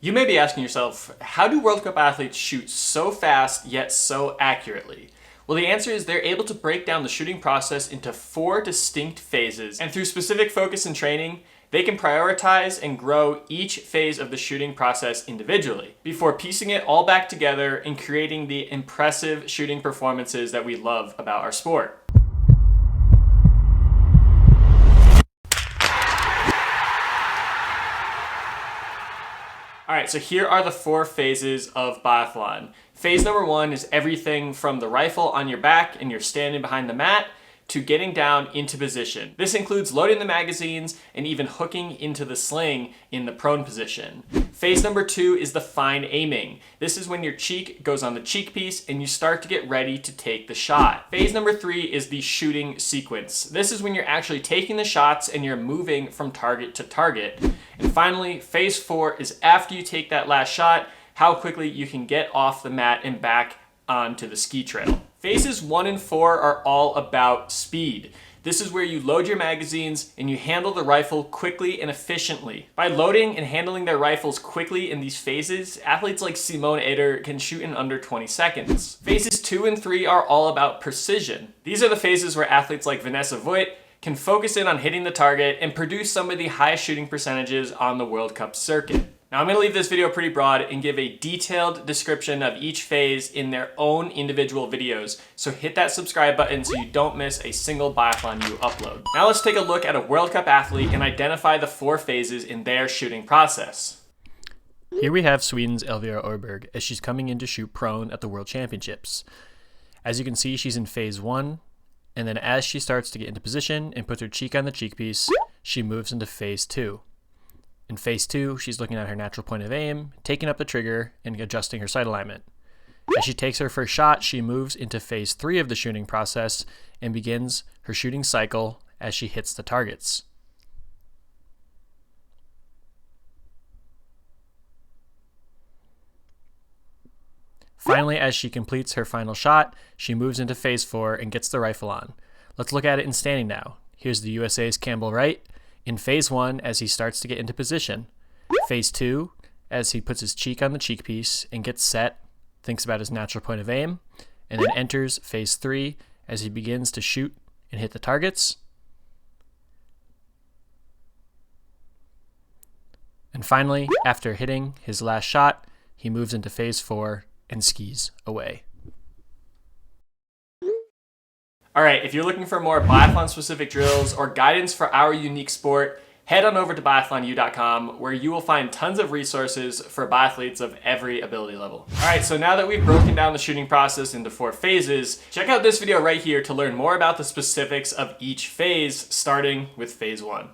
You may be asking yourself, how do World Cup athletes shoot so fast yet so accurately? Well, the answer is they're able to break down the shooting process into 4 distinct phases, and through specific focus and training, they can prioritize and grow each phase of the shooting process individually, before piecing it all back together and creating the impressive shooting performances that we love about our sport. All right, so here are the 4 phases of biathlon. Phase number 1 is everything from the rifle on your back and you're standing behind the mat to getting down into position. This includes loading the magazines and even hooking into the sling in the prone position. Phase number 2 is the fine aiming. This is when your cheek goes on the cheek piece and you start to get ready to take the shot. Phase number 3 is the shooting sequence. This is when you're actually taking the shots and you're moving from target to target. And finally, phase 4 is after you take that last shot, how quickly you can get off the mat and back onto the ski trail. Phases 1 and 4 are all about speed. This is where you load your magazines and you handle the rifle quickly and efficiently. By loading and handling their rifles quickly in these phases, athletes like Simon Eder can shoot in under 20 seconds. Phases 2 and 3 are all about precision. These are the phases where athletes like Vanessa Voigt can focus in on hitting the target and produce some of the highest shooting percentages on the World Cup circuit. Now I'm going to leave this video pretty broad and give a detailed description of each phase in their own individual videos, so hit that subscribe button so you don't miss a single biathlon you upload. Now let's take a look at a World Cup athlete and identify the 4 phases in their shooting process. Here we have Sweden's Elvira Öberg as she's coming in to shoot prone at the World Championships. As you can see, she's in phase 1, and then as she starts to get into position and puts her cheek on the cheek piece, she moves into phase 2. In phase 2, she's looking at her natural point of aim, taking up the trigger, and adjusting her sight alignment. As she takes her first shot, she moves into phase 3 of the shooting process and begins her shooting cycle as she hits the targets. Finally, as she completes her final shot, she moves into phase 4 and gets the rifle on. Let's look at it in standing now. Here's the USA's Campbell Wright. In phase 1, as he starts to get into position. Phase 2, as he puts his cheek on the cheek piece and gets set, thinks about his natural point of aim, and then enters phase 3 as he begins to shoot and hit the targets. And finally, after hitting his last shot, he moves into phase 4 and skis away. All right, if you're looking for more biathlon-specific drills or guidance for our unique sport, head on over to biathlonu.com where you will find tons of resources for biathletes of every ability level. All right, so now that we've broken down the shooting process into 4 phases, check out this video right here to learn more about the specifics of each phase, starting with phase 1.